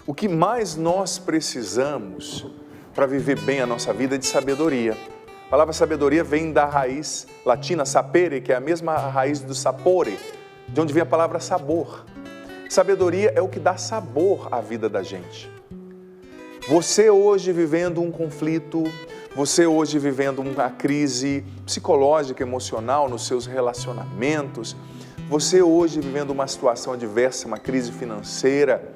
O que mais nós precisamos para viver bem a nossa vida é de sabedoria. A palavra sabedoria vem da raiz latina sapere, que é a mesma raiz do sapore, de onde vem a palavra sabor. Sabedoria é o que dá sabor à vida da gente. Você hoje vivendo um conflito, você hoje vivendo uma crise psicológica, emocional nos seus relacionamentos, você hoje vivendo uma situação adversa, uma crise financeira,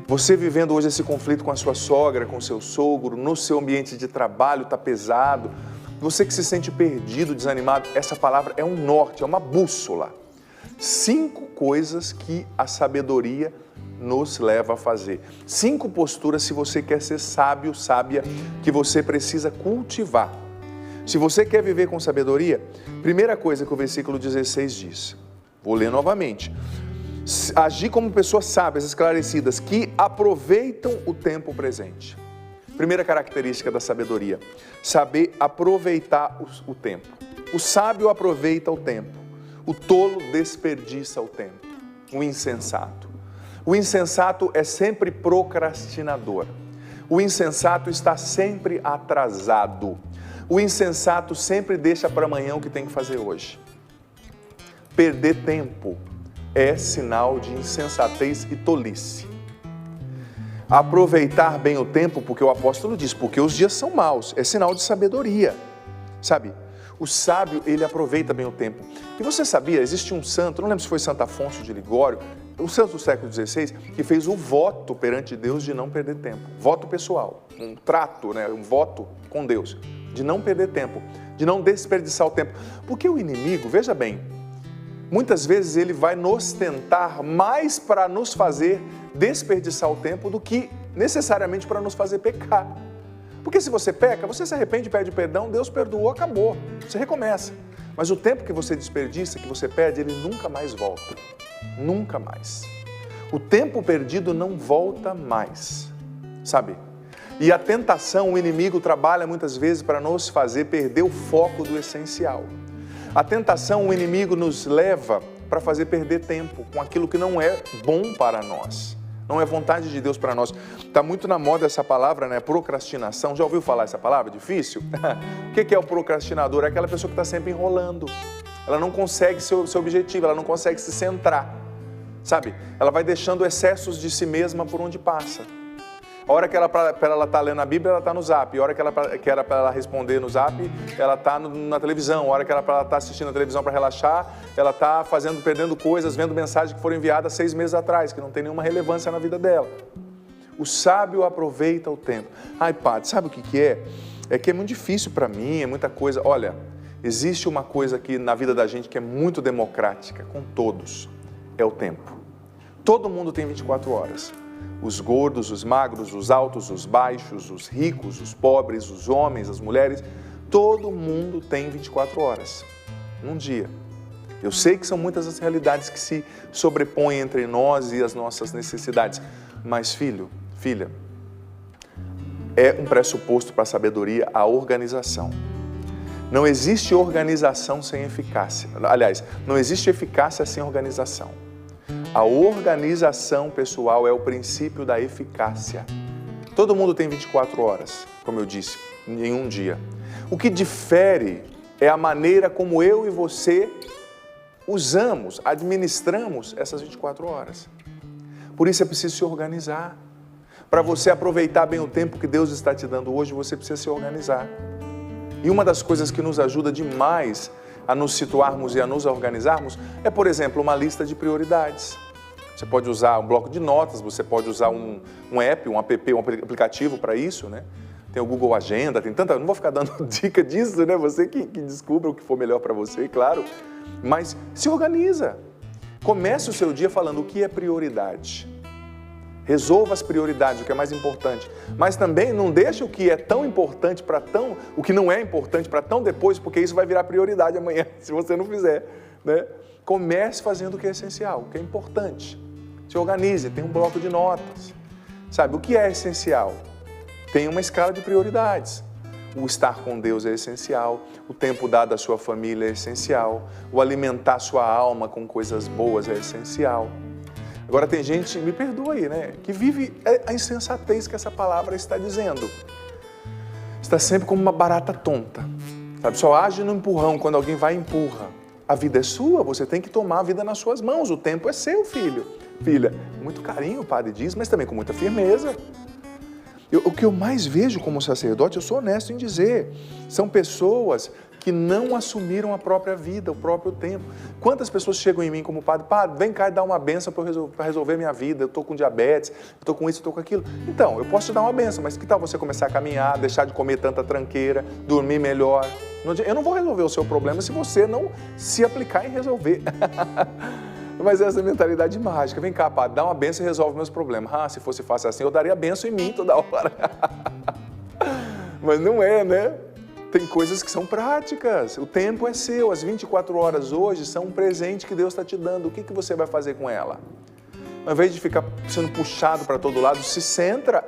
você vivendo hoje esse conflito com a sua sogra, com o seu sogro, no seu ambiente de trabalho está pesado, você que se sente perdido, desanimado, essa palavra é um norte, é uma bússola. 5 coisas que a sabedoria nos leva a fazer. 5 posturas, se você quer ser sábio, sábia, que você precisa cultivar. Se você quer viver com sabedoria, primeira coisa que o versículo 16 diz, vou ler novamente. Agir como pessoas sábias, esclarecidas, que aproveitam o tempo presente. Primeira característica da sabedoria, saber aproveitar o tempo. O sábio aproveita o tempo, o tolo desperdiça o tempo, o insensato. O insensato é sempre procrastinador. O insensato está sempre atrasado. O insensato sempre deixa para amanhã o que tem que fazer hoje. Perder tempo é sinal de insensatez e tolice. Aproveitar bem o tempo, porque o apóstolo diz, porque os dias são maus, é sinal de sabedoria, sabe? O sábio, ele aproveita bem o tempo. E você sabia, existe um santo, não lembro se foi Santo Afonso de Ligório, um santo do século XVI, que fez o voto perante Deus de não perder tempo. Voto pessoal, um trato, né? Um voto com Deus, de não perder tempo, de não desperdiçar o tempo. Porque o inimigo, veja bem, muitas vezes ele vai nos tentar mais para nos fazer desperdiçar o tempo do que necessariamente para nos fazer pecar. Porque se você peca, você se arrepende, pede perdão, Deus perdoou, acabou, você recomeça. Mas o tempo que você desperdiça, que você perde, ele nunca mais volta. Nunca mais. O tempo perdido não volta mais, sabe? E a tentação, o inimigo trabalha muitas vezes para nos fazer perder o foco do essencial. A tentação, o inimigo nos leva para fazer perder tempo com aquilo que não é bom para nós. Não é vontade de Deus para nós. Está muito na moda essa palavra, né? Procrastinação. Já ouviu falar essa palavra? Difícil? O que é o procrastinador? É aquela pessoa que está sempre enrolando. Ela não consegue seu objetivo, ela não consegue se centrar. Sabe? Ela vai deixando excessos de si mesma por onde passa. A hora que ela está lendo a Bíblia, ela está no Zap. A hora que era para ela responder no Zap, ela está na televisão. A hora que ela está assistindo a televisão para relaxar, ela está perdendo coisas, vendo mensagens que foram enviadas 6 meses atrás, que não tem nenhuma relevância na vida dela. O sábio aproveita o tempo. Ai, padre, sabe o que é? É que é muito difícil para mim, é muita coisa. Olha, existe uma coisa aqui na vida da gente que é muito democrática, com todos. É o tempo. Todo mundo tem 24 horas. Os gordos, os magros, os altos, os baixos, os ricos, os pobres, os homens, as mulheres, todo mundo tem 24 horas, num dia. Eu sei que são muitas as realidades que se sobrepõem entre nós e as nossas necessidades, mas filho, filha, é um pressuposto para a sabedoria a organização. Não existe organização sem eficácia. Aliás, não existe eficácia sem organização. A organização pessoal é o princípio da eficácia. Todo mundo tem 24 horas, como eu disse, em um dia. O que difere é a maneira como eu e você usamos, administramos essas 24 horas. Por isso é preciso se organizar. Para você aproveitar bem o tempo que Deus está te dando hoje, você precisa se organizar. E uma das coisas que nos ajuda demais a nos situarmos e a nos organizarmos é, por exemplo, uma lista de prioridades. Você pode usar um bloco de notas, você pode usar um app, um aplicativo para isso, né? Tem o Google Agenda, tem tanta... Não vou ficar dando dica disso, né? Você que descubra o que for melhor para você, claro. Mas se organiza. Comece o seu dia falando o que é prioridade. Resolva as prioridades, o que é mais importante. Mas também não deixe o que é tão importante para tão... O que não é importante para tão depois, porque isso vai virar prioridade amanhã, se você não fizer, né? Comece fazendo o que é essencial, o que é importante. Se organize, tem um bloco de notas. Sabe, o que é essencial? Tem uma escala de prioridades. O estar com Deus é essencial, o tempo dado à sua família é essencial, o alimentar sua alma com coisas boas é essencial. Agora tem gente, me perdoa aí, né, que vive a insensatez que essa palavra está dizendo. Está sempre como uma barata tonta, sabe? Só age no empurrão, quando alguém vai e empurra. A vida é sua, você tem que tomar a vida nas suas mãos, o tempo é seu, filho. Filha, com muito carinho o padre diz, mas também com muita firmeza. O que eu mais vejo como sacerdote, eu sou honesto em dizer, são pessoas que não assumiram a própria vida, o próprio tempo. Quantas pessoas chegam em mim como padre, vem cá e dá uma bênção para resolver minha vida, eu estou com diabetes, eu estou com isso, eu estou com aquilo. Então, eu posso te dar uma bênção, mas que tal você começar a caminhar, deixar de comer tanta tranqueira, dormir melhor? Eu não vou resolver o seu problema se você não se aplicar em resolver. Mas essa mentalidade mágica, vem cá, padre, dá uma bênção e resolve meus problemas. Se fosse fácil assim, eu daria bênção em mim toda hora. Mas não é, né? Tem coisas que são práticas, o tempo é seu, as 24 horas hoje são um presente que Deus está te dando, o que você vai fazer com ela? Ao invés de ficar sendo puxado para todo lado, se centra,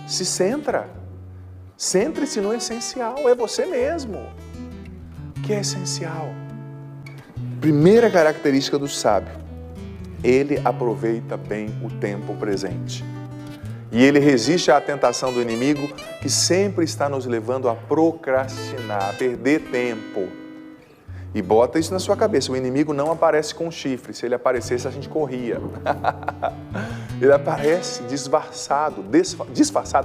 se centra, centre-se no essencial, é você mesmo, o que é essencial? Primeira característica do sábio, ele aproveita bem o tempo presente. E ele resiste à tentação do inimigo que sempre está nos levando a procrastinar, a perder tempo. E bota isso na sua cabeça, o inimigo não aparece com chifre, se ele aparecesse a gente corria. Ele aparece disfarçado,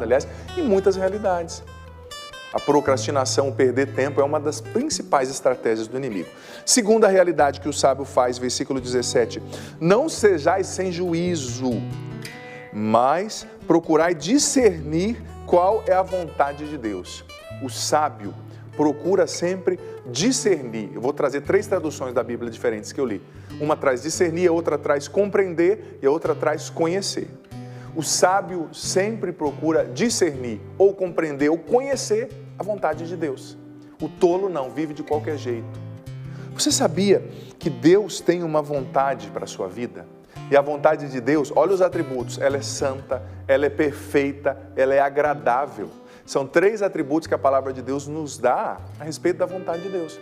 aliás, em muitas realidades. A procrastinação, o perder tempo é uma das principais estratégias do inimigo. Segunda realidade que o sábio faz, versículo 17, não sejais sem juízo, mas procurai discernir qual é a vontade de Deus. O sábio procura sempre discernir. Eu vou trazer 3 traduções da Bíblia diferentes que eu li. Uma traz discernir, a outra traz compreender e a outra traz conhecer. O sábio sempre procura discernir, ou compreender, ou conhecer a vontade de Deus. O tolo não, vive de qualquer jeito. Você sabia que Deus tem uma vontade para a sua vida? E a vontade de Deus, olha os atributos, ela é santa, ela é perfeita, ela é agradável. São 3 atributos que a palavra de Deus nos dá a respeito da vontade de Deus.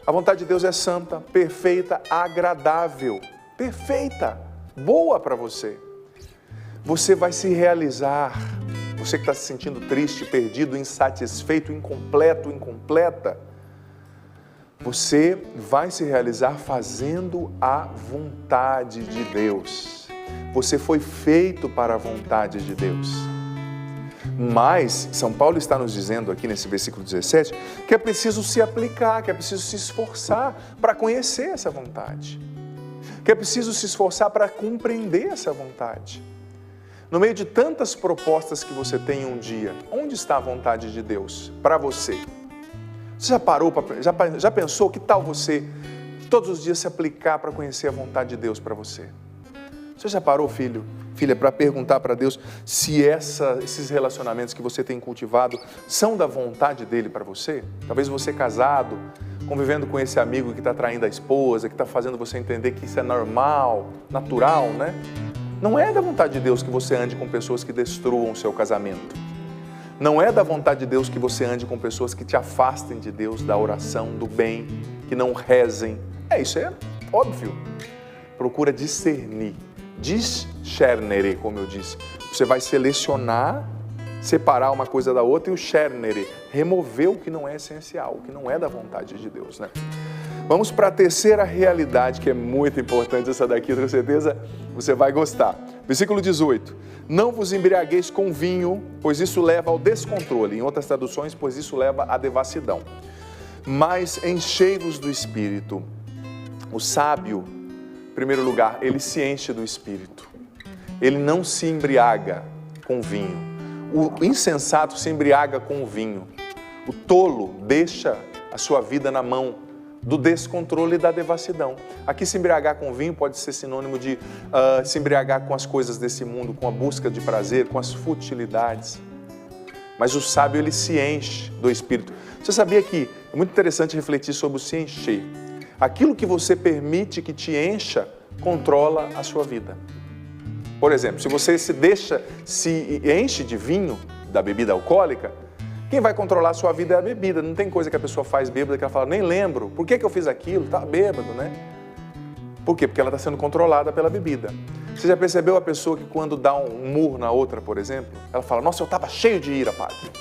A vontade de Deus é santa, perfeita, agradável, perfeita, boa para você. Você vai se realizar, você que está se sentindo triste, perdido, insatisfeito, incompleto, incompleta, você vai se realizar fazendo a vontade de Deus. Você foi feito para a vontade de Deus. Mas São Paulo está nos dizendo aqui nesse versículo 17 que é preciso se aplicar, que é preciso se esforçar para conhecer essa vontade. Que é preciso se esforçar para compreender essa vontade. No meio de tantas propostas que você tem um dia, onde está a vontade de Deus para você? Você já pensou que tal você todos os dias se aplicar para conhecer a vontade de Deus para você? Você já parou, filha, para perguntar para Deus se esses relacionamentos que você tem cultivado são da vontade dele para você? Talvez você casado, convivendo com esse amigo que está traindo a esposa, que está fazendo você entender que isso é normal, natural, né? Não é da vontade de Deus que você ande com pessoas que destruam o seu casamento. Não é da vontade de Deus que você ande com pessoas que te afastem de Deus, da oração, do bem, que não rezem. Isso é óbvio. Procura discernir, discernere, como eu disse. Você vai selecionar, separar uma coisa da outra e o discernere, remover o que não é essencial, o que não é da vontade de Deus, né? Vamos para a terceira realidade, que é muito importante, essa daqui, com certeza você vai gostar. Versículo 18. Não vos embriagueis com vinho, pois isso leva ao descontrole. Em outras traduções, pois isso leva à devassidão. Mas enchei-vos do Espírito. O sábio, em primeiro lugar, ele se enche do Espírito. Ele não se embriaga com vinho. O insensato se embriaga com o vinho. O tolo deixa a sua vida na mão do descontrole e da devassidão. Aqui se embriagar com vinho pode ser sinônimo de se embriagar com as coisas desse mundo, com a busca de prazer, com as futilidades. Mas o sábio, ele se enche do Espírito. Você sabia que é muito interessante refletir sobre o se encher. Aquilo que você permite que te encha, controla a sua vida. Por exemplo, se você se enche de vinho, da bebida alcoólica, quem vai controlar a sua vida é a bebida. Não tem coisa que a pessoa faz bêbada que ela fala, nem lembro. Por que eu fiz aquilo? Tá bêbado, né? Por quê? Porque ela está sendo controlada pela bebida. Você já percebeu a pessoa que quando dá um murro na outra, por exemplo, ela fala, nossa, eu estava cheio de ira, padre.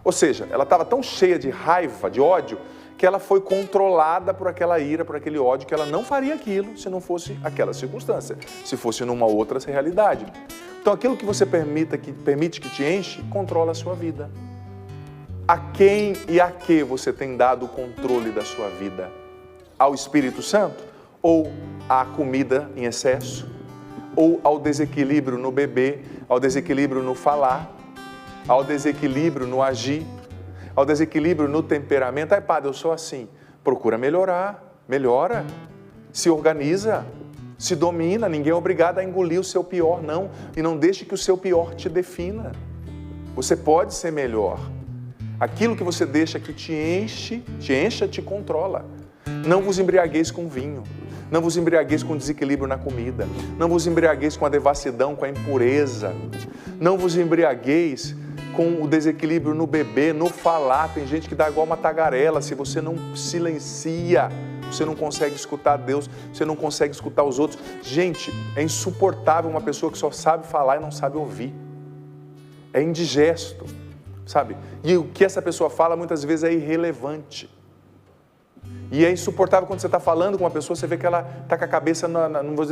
Ou seja, ela estava tão cheia de raiva, de ódio, que ela foi controlada por aquela ira, por aquele ódio, que ela não faria aquilo se não fosse aquela circunstância, se fosse numa outra realidade. Então aquilo que você permite que te enche, controla a sua vida. A quem e a que você tem dado o controle da sua vida? Ao Espírito Santo? Ou à comida em excesso? Ou ao desequilíbrio no beber? Ao desequilíbrio no falar? Ao desequilíbrio no agir? Ao desequilíbrio no temperamento? Ai, padre, eu sou assim. Procura melhorar, melhora, se organiza, se domina. Ninguém é obrigado a engolir o seu pior, não. E não deixe que o seu pior te defina. Você pode ser melhor. Aquilo que você deixa que te encha, te controla. Não vos embriagueis com vinho. Não vos embriagueis com desequilíbrio na comida. Não vos embriagueis com a devassidão, com a impureza. Não vos embriagueis com o desequilíbrio no beber, no falar. Tem gente que dá igual uma tagarela. Se você não silencia, você não consegue escutar Deus, você não consegue escutar os outros. Gente, é insuportável uma pessoa que só sabe falar e não sabe ouvir. É indigesto, sabe? E o que essa pessoa fala muitas vezes é irrelevante. E é insuportável quando você está falando com uma pessoa, você vê que ela está com a cabeça, não vou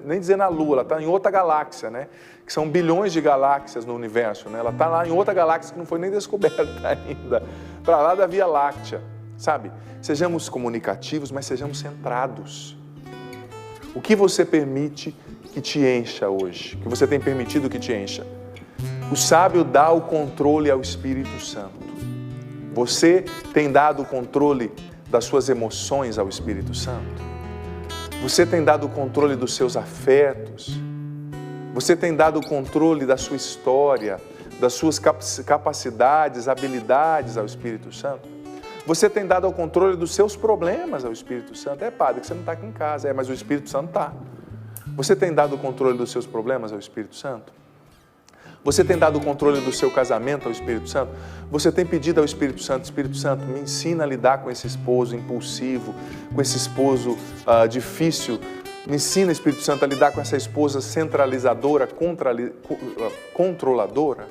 nem dizer na Lua, ela está em outra galáxia, né? Que são bilhões de galáxias no universo, né? Ela está lá em outra galáxia que não foi nem descoberta ainda, para lá da Via Láctea, sabe? Sejamos comunicativos, mas sejamos centrados. O que você permite que te encha hoje? O que você tem permitido que te encha? O sábio dá o controle ao Espírito Santo. Você tem dado o controle das suas emoções ao Espírito Santo? Você tem dado o controle dos seus afetos? Você tem dado o controle da sua história, das suas capacidades, habilidades ao Espírito Santo? Você tem dado o controle dos seus problemas ao Espírito Santo? É, padre, que você não está aqui em casa. É, mas o Espírito Santo está. Você tem dado o controle dos seus problemas ao Espírito Santo? Você tem dado o controle do seu casamento ao Espírito Santo? Você tem pedido ao Espírito Santo, me ensina a lidar com esse esposo impulsivo, com esse esposo difícil. Me ensina, Espírito Santo, a lidar com essa esposa centralizadora, controladora.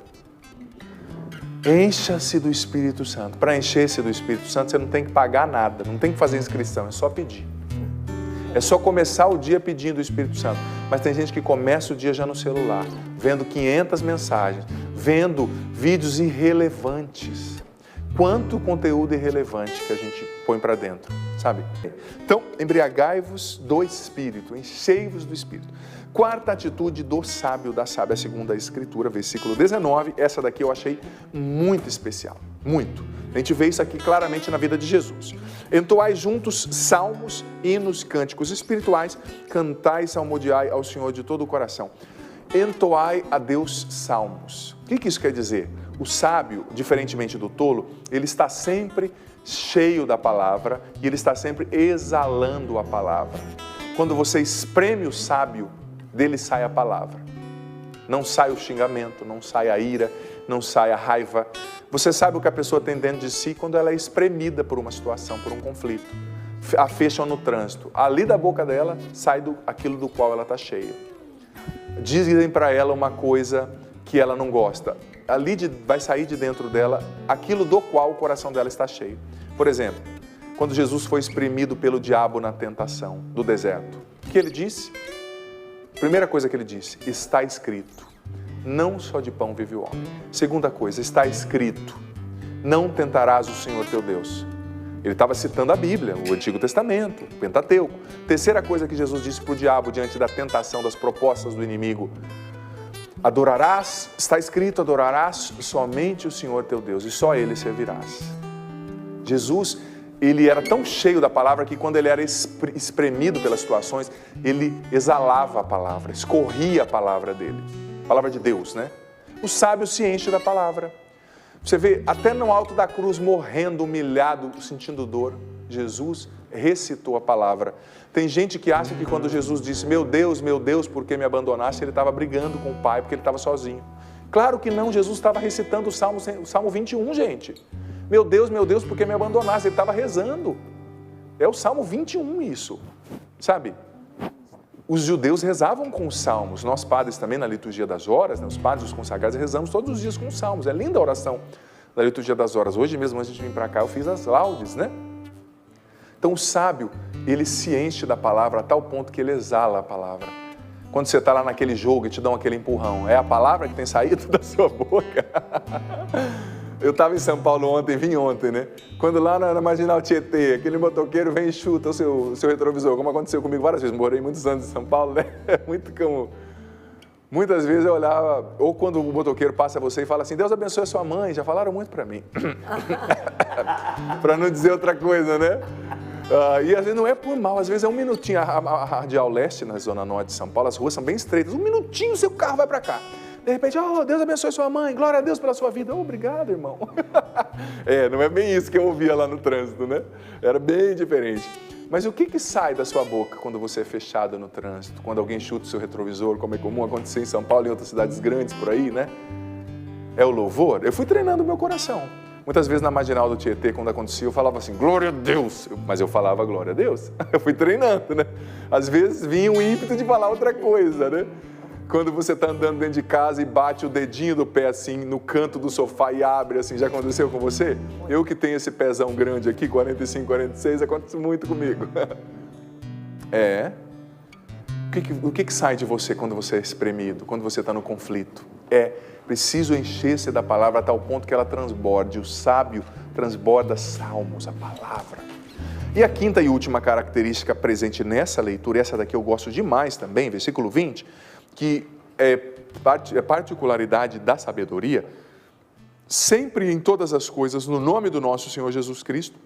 Encha-se do Espírito Santo. Para encher-se do Espírito Santo, você não tem que pagar nada, não tem que fazer inscrição, é só pedir. É só começar o dia pedindo o Espírito Santo. Mas tem gente que começa o dia já no celular, vendo 500 mensagens, vendo vídeos irrelevantes. Quanto conteúdo irrelevante que a gente põe para dentro, sabe? Então, embriagai-vos do Espírito, enchei-vos do Espírito. Quarta atitude do sábio, da sábia, segundo a Escritura, versículo 19. Essa daqui eu achei muito especial, muito. A gente vê isso aqui claramente na vida de Jesus. Entoai juntos salmos, hinos, cânticos espirituais, cantai, salmodiai ao Senhor de todo o coração. Entoai a Deus salmos. O que isso quer dizer? O sábio, diferentemente do tolo, ele está sempre cheio da palavra e ele está sempre exalando a palavra. Quando você espreme o sábio, dele sai a palavra. Não sai o xingamento, não sai a ira, não sai a raiva. Você sabe o que a pessoa tem dentro de si quando ela é espremida por uma situação, por um conflito. A fecham no trânsito. Ali da boca dela sai aquilo do qual ela está cheia. Dizem para ela uma coisa que ela não gosta. Ali vai sair de dentro dela aquilo do qual o coração dela está cheio. Por exemplo, quando Jesus foi espremido pelo diabo na tentação do deserto, o que ele disse? Primeira coisa que ele disse, está escrito, não só de pão vive o homem. Segunda coisa, está escrito, não tentarás o Senhor teu Deus. Ele estava citando a Bíblia, o Antigo Testamento, o Pentateuco. Terceira coisa que Jesus disse para o diabo diante da tentação, das propostas do inimigo, adorarás, está escrito, adorarás somente o Senhor teu Deus e só Ele servirás. Jesus, ele era tão cheio da palavra que quando ele era espremido pelas situações, ele exalava a palavra, escorria a palavra dele. Palavra de Deus, né? O sábio se enche da palavra. Você vê, até no alto da cruz, morrendo, humilhado, sentindo dor, Jesus recitou a palavra. Tem gente que acha que quando Jesus disse, meu Deus, por que me abandonaste? Ele estava brigando com o Pai, porque ele estava sozinho. Claro que não, Jesus estava recitando o Salmo 21, gente. Meu Deus, por que me abandonaste? Ele estava rezando. É o Salmo 21 isso, sabe? os judeus rezavam com os salmos. Nós padres também, na liturgia das horas, né, os padres, os consagrados, rezamos todos os dias com os salmos. É linda a oração da liturgia das horas. Hoje mesmo, antes de vir para cá, eu fiz as laudes, né? Então, o sábio, ele se enche da palavra a tal ponto que ele exala a palavra. Quando você está lá naquele jogo e te dão aquele empurrão, é a palavra que tem saído da sua boca. Eu estava em São Paulo ontem, vim ontem, né? Quando lá na Marginal Tietê, aquele motoqueiro vem e chuta o seu retrovisor, como aconteceu comigo várias vezes, morei muitos anos em São Paulo, né? Muito comum. Muitas vezes eu olhava, ou quando o motoqueiro passa você e fala assim, Deus abençoe a sua mãe, já falaram muito para mim. Para não dizer outra coisa, né? E às vezes não é por mal, às vezes é um minutinho. A Radial Leste, na Zona Norte de São Paulo, as ruas são bem estreitas, um minutinho seu carro vai para cá. De repente, Deus abençoe sua mãe, glória a Deus pela sua vida. Obrigado, irmão. Não é bem isso que eu ouvia lá no trânsito, né? Era bem diferente. Mas o que sai da sua boca quando você é fechado no trânsito? Quando alguém chuta o seu retrovisor, como é comum acontecer em São Paulo e em outras cidades grandes por aí, né? É o louvor? Eu fui treinando o meu coração. Muitas vezes na Marginal do Tietê, quando acontecia, eu falava assim, glória a Deus. Mas eu falava glória a Deus. Eu fui treinando, né? Às vezes vinha um ímpeto de falar outra coisa, né? Quando você está andando dentro de casa e bate o dedinho do pé assim no canto do sofá e abre assim, já aconteceu com você? Eu que tenho esse pezão grande aqui, 45, 46, acontece muito comigo. O que sai de você quando você é espremido, quando você está no conflito? Preciso encher-se da palavra a tal ponto que ela transborde. O sábio transborda salmos, a palavra. E a quinta e última característica presente nessa leitura, essa daqui eu gosto demais também, versículo 20, que é particularidade da sabedoria, sempre em todas as coisas, no nome do nosso Senhor Jesus Cristo,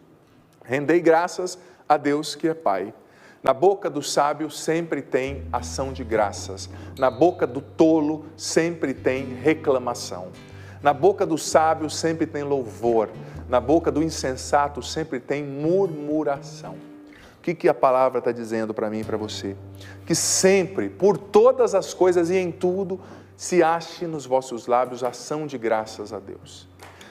rendei graças a Deus que é Pai. Na boca do sábio sempre tem ação de graças, na boca do tolo sempre tem reclamação, na boca do sábio sempre tem louvor, na boca do insensato sempre tem murmuração. O que a palavra está dizendo para mim e para você? Que sempre, por todas as coisas e em tudo, se ache nos vossos lábios ação de graças a Deus.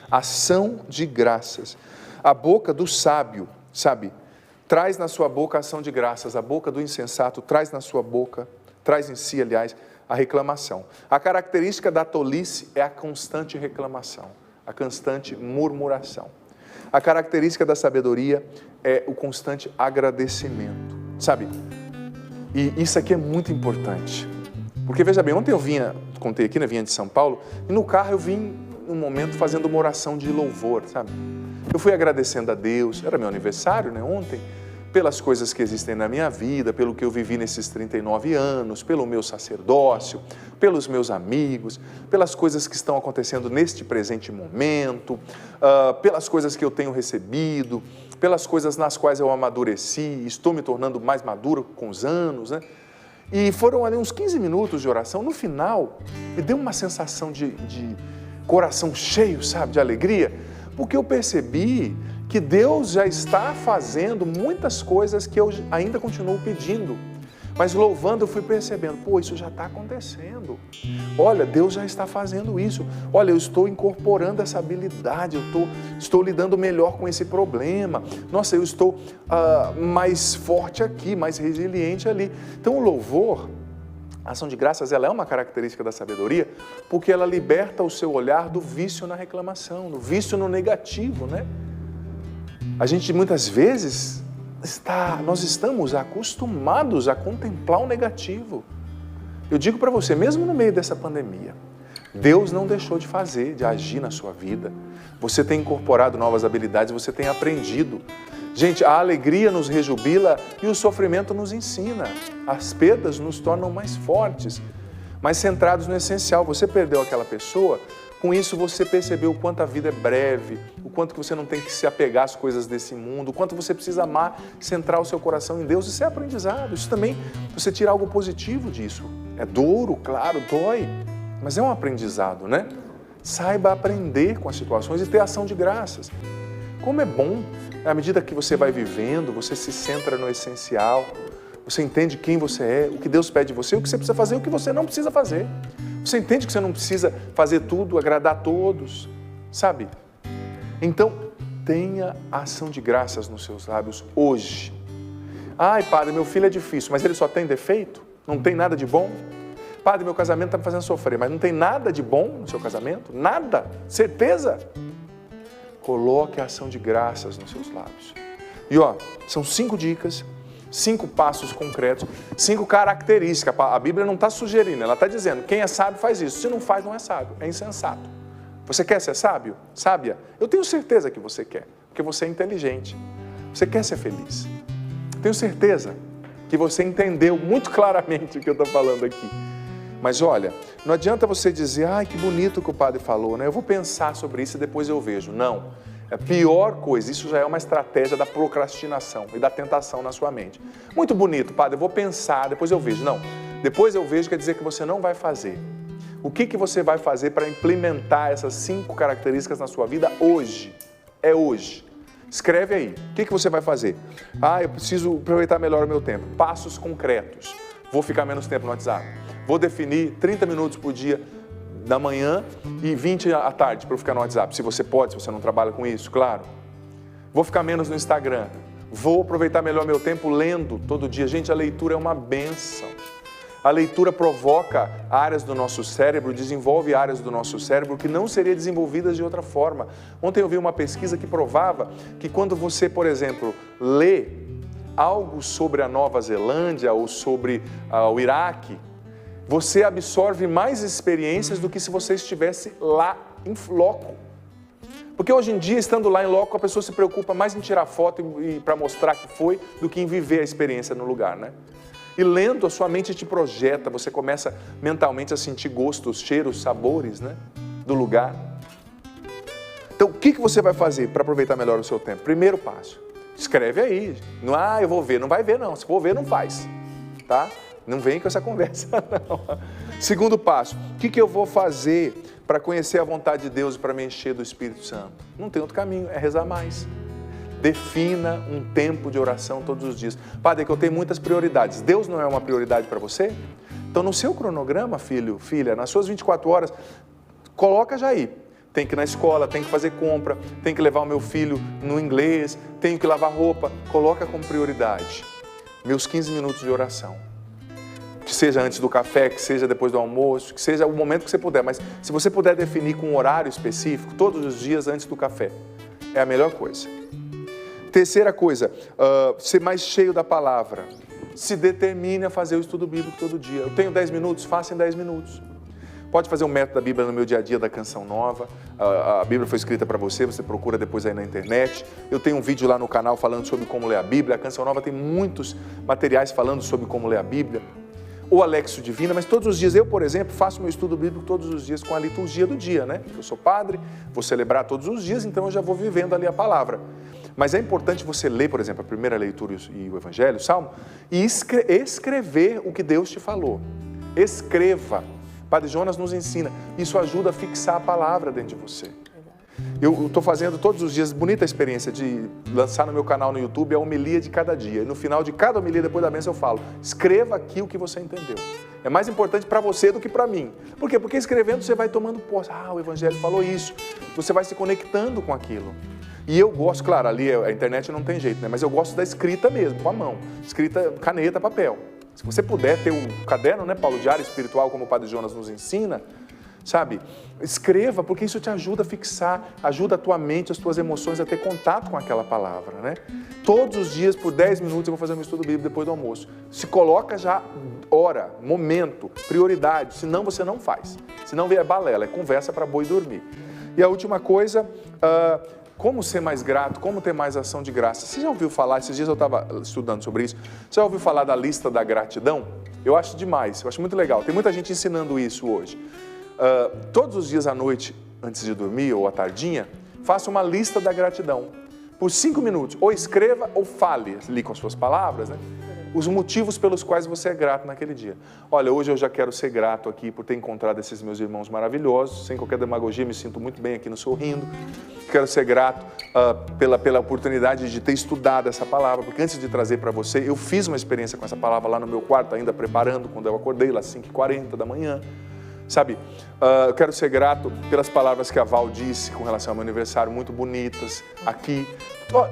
Ação de graças. A boca do sábio, sabe, traz na sua boca ação de graças. A boca do insensato traz na sua boca, traz em si, aliás, a reclamação. A característica da tolice é a constante reclamação, a constante murmuração. A característica da sabedoria é o constante agradecimento, sabe? E isso aqui é muito importante. Porque, veja bem, ontem eu contei aqui, né, vinha de São Paulo, e no carro eu vim, num momento, fazendo uma oração de louvor, sabe? Eu fui agradecendo a Deus, era meu aniversário, né, ontem, pelas coisas que existem na minha vida, pelo que eu vivi nesses 39 anos, pelo meu sacerdócio, pelos meus amigos, pelas coisas que estão acontecendo neste presente momento, pelas coisas que eu tenho recebido, pelas coisas nas quais eu amadureci, estou me tornando mais maduro com os anos, né? E foram ali uns 15 minutos de oração. No final, me deu uma sensação de coração cheio, sabe, de alegria, porque eu percebi que Deus já está fazendo muitas coisas que eu ainda continuo pedindo. Mas louvando eu fui percebendo, isso já está acontecendo. Olha, Deus já está fazendo isso. Olha, eu estou incorporando essa habilidade, estou lidando melhor com esse problema. Nossa, eu estou mais forte aqui, mais resiliente ali. Então o louvor, a ação de graças, ela é uma característica da sabedoria, porque ela liberta o seu olhar do vício na reclamação, do vício no negativo, né? A gente muitas vezes nós estamos acostumados a contemplar o negativo. Eu digo para você, mesmo no meio dessa pandemia, Deus não deixou de agir na sua vida. Você tem incorporado novas habilidades, você tem aprendido. Gente, a alegria nos rejubila e o sofrimento nos ensina. As perdas nos tornam mais fortes, mais centrados no essencial. Você perdeu aquela pessoa, com isso você percebeu o quanto a vida é breve, o quanto que você não tem que se apegar às coisas desse mundo, o quanto você precisa amar, centrar o seu coração em Deus. Isso é aprendizado, isso também, você tira algo positivo disso. É duro, claro, dói, mas é um aprendizado, né? Saiba aprender com as situações e ter ação de graças. Como é bom, à medida que você vai vivendo, você se centra no essencial, você entende quem você é, o que Deus pede de você, o que você precisa fazer e o que você não precisa fazer. Você entende que você não precisa fazer tudo, agradar a todos, sabe? Então, tenha ação de graças nos seus lábios hoje. Ai, padre, meu filho é difícil, mas ele só tem defeito? Não tem nada de bom? Padre, meu casamento está me fazendo sofrer, mas não tem nada de bom no seu casamento? Nada? Certeza? Coloque a ação de graças nos seus lábios. E ó, são 5 dicas, 5 passos concretos, 5 características. A Bíblia não está sugerindo, ela está dizendo, quem é sábio faz isso. Se não faz, não é sábio, é insensato. Você quer ser sábio? Sábia? Eu tenho certeza que você quer, porque você é inteligente. Você quer ser feliz. Tenho certeza que você entendeu muito claramente o que eu estou falando aqui. Mas olha, não adianta você dizer, ai, que bonito que o padre falou, né? Eu vou pensar sobre isso e depois eu vejo. Não, é a pior coisa, isso já é uma estratégia da procrastinação e da tentação na sua mente. Muito bonito, padre, eu vou pensar, depois eu vejo. Não, depois eu vejo quer dizer que você não vai fazer. O que você vai fazer para implementar essas 5 características na sua vida hoje? É hoje. Escreve aí, o que você vai fazer? Ah, eu preciso aproveitar melhor o meu tempo. Passos concretos. Vou ficar menos tempo no WhatsApp. Vou definir 30 minutos por dia da manhã e 20 à tarde para eu ficar no WhatsApp. Se você pode, se você não trabalha com isso, claro. Vou ficar menos no Instagram. Vou aproveitar melhor meu tempo lendo todo dia. Gente, a leitura é uma bênção. A leitura provoca áreas do nosso cérebro, desenvolve áreas do nosso cérebro que não seriam desenvolvidas de outra forma. Ontem eu vi uma pesquisa que provava que quando você, por exemplo, lê algo sobre a Nova Zelândia ou sobre o Iraque, você absorve mais experiências do que se você estivesse lá em loco. Porque hoje em dia, estando lá em loco, a pessoa se preocupa mais em tirar foto e para mostrar que foi do que em viver a experiência no lugar, né? E lendo, a sua mente te projeta, você começa mentalmente a sentir gostos, cheiros, sabores, né, do lugar. Então, o que você vai fazer para aproveitar melhor o seu tempo? Primeiro passo, escreve aí. Não, eu vou ver, não vai ver não. Se for ver, não faz, tá? Não vem com essa conversa, não. Segundo passo, o que eu vou fazer para conhecer a vontade de Deus e para me encher do Espírito Santo? Não tem outro caminho, é rezar mais. Defina um tempo de oração todos os dias. Padre, é que eu tenho muitas prioridades. Deus não é uma prioridade para você? Então, no seu cronograma, filho, filha, nas suas 24 horas, coloca já aí. Tem que ir na escola, tem que fazer compra, tem que levar o meu filho no inglês, tenho que lavar roupa. Coloca como prioridade meus 15 minutos de oração. Que seja antes do café, que seja depois do almoço, que seja o momento que você puder. Mas se você puder definir com um horário específico, todos os dias antes do café, é a melhor coisa. Terceira coisa, ser mais cheio da palavra. Se determine a fazer o estudo bíblico todo dia. Eu tenho 10 minutos, faça em 10 minutos. Pode fazer um método da Bíblia no meu dia a dia da Canção Nova. A Bíblia foi escrita para você procura depois aí na internet. Eu tenho um vídeo lá no canal falando sobre como ler a Bíblia. A Canção Nova tem muitos materiais falando sobre como ler a Bíblia. Ou a Lexio Divina, mas todos os dias, eu, por exemplo, faço meu estudo bíblico todos os dias com a liturgia do dia, né? Eu sou padre, vou celebrar todos os dias, então eu já vou vivendo ali a palavra. Mas é importante você ler, por exemplo, a primeira leitura e o Evangelho, o Salmo, e escrever o que Deus te falou. Escreva. Padre Jonas nos ensina. Isso ajuda a fixar a palavra dentro de você. Eu estou fazendo todos os dias, bonita experiência de lançar no meu canal no YouTube a homilia de cada dia. E no final de cada homilia, depois da bênção, eu falo, escreva aqui o que você entendeu. É mais importante para você do que para mim. Por quê? Porque escrevendo você vai tomando posse. Ah, o Evangelho falou isso. Você vai se conectando com aquilo. E eu gosto, claro, ali a internet não tem jeito, né? Mas eu gosto da escrita mesmo, com a mão. Escrita, caneta, papel. Se você puder ter um caderno, né, Paulo, diário espiritual, como o Padre Jonas nos ensina, sabe? Escreva, porque isso te ajuda a fixar, ajuda a tua mente, as tuas emoções a ter contato com aquela palavra, né? Todos os dias, por 10 minutos, eu vou fazer meu estudo bíblico depois do almoço. Se coloca já hora, momento, prioridade, senão você não faz. Senão é balela, é conversa para boi dormir. E a última coisa, como ser mais grato, como ter mais ação de graça. Você já ouviu falar, esses dias eu estava estudando sobre isso, você já ouviu falar da lista da gratidão? Eu acho demais, eu acho muito legal. Tem muita gente ensinando isso hoje. Todos os dias à noite, antes de dormir ou à tardinha, faça uma lista da gratidão. Por 5 minutos, ou escreva ou fale, ali com as suas palavras, né? Os motivos pelos quais você é grato naquele dia. Olha, hoje eu já quero ser grato aqui por ter encontrado esses meus irmãos maravilhosos, sem qualquer demagogia, me sinto muito bem aqui no Sorrindo. Quero ser grato pela oportunidade de ter estudado essa palavra, porque antes de trazer para você, eu fiz uma experiência com essa palavra lá no meu quarto, ainda preparando, quando eu acordei, lá às 5h40 da manhã. Sabe, eu quero ser grato pelas palavras que a Val disse com relação ao meu aniversário, muito bonitas aqui.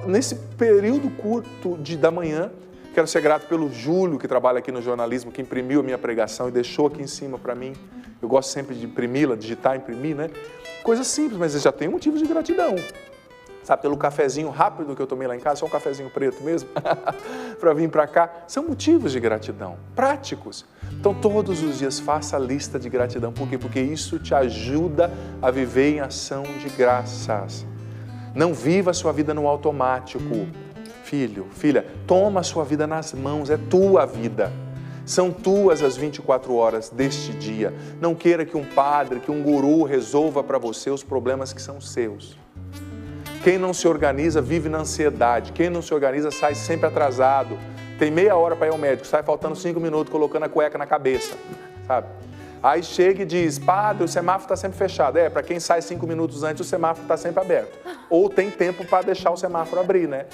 Nesse período curto da manhã, quero ser grato pelo Júlio, que trabalha aqui no jornalismo, que imprimiu a minha pregação e deixou aqui em cima para mim. Eu gosto sempre de imprimi-la, digitar, imprimir, né? Coisa simples, mas eu já tenho motivos de gratidão. Sabe, pelo cafezinho rápido que eu tomei lá em casa, só um cafezinho preto mesmo, para vir para cá, são motivos de gratidão, práticos. Então, todos os dias, faça a lista de gratidão. Por quê? Porque isso te ajuda a viver em ação de graças. Não viva a sua vida no automático. Filho, filha, toma a sua vida nas mãos, é tua vida. São tuas as 24 horas deste dia. Não queira que um padre, que um guru resolva para você os problemas que são seus. Quem não se organiza vive na ansiedade. Quem não se organiza sai sempre atrasado. Tem meia hora para ir ao médico, sai faltando 5 minutos colocando a cueca na cabeça, sabe? Aí chega e diz, padre, o semáforo está sempre fechado. Para quem sai 5 minutos antes, o semáforo está sempre aberto. Ou tem tempo para deixar o semáforo abrir, né?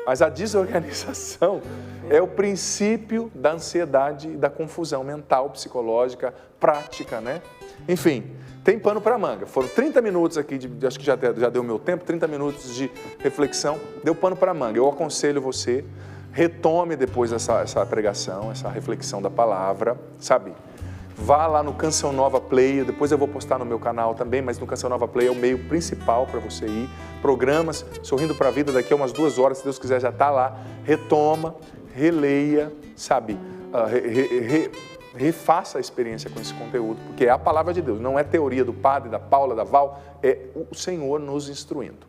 Mas a desorganização é o princípio da ansiedade e da confusão mental, psicológica, prática, né? Enfim, tem pano para manga. Foram 30 minutos aqui, acho que já deu meu tempo, 30 minutos de reflexão, deu pano para manga. Eu aconselho você, retome depois essa pregação, essa reflexão da palavra, sabe? Vá lá no Canção Nova Play, depois eu vou postar no meu canal também, mas no Canção Nova Play é o meio principal para você ir. Programas, Sorrindo para a Vida, daqui a umas 2 horas, se Deus quiser, já está lá. Retoma, releia, sabe? Refaça a experiência com esse conteúdo, porque é a palavra de Deus, não é teoria do padre, da Paula, da Val, é o Senhor nos instruindo.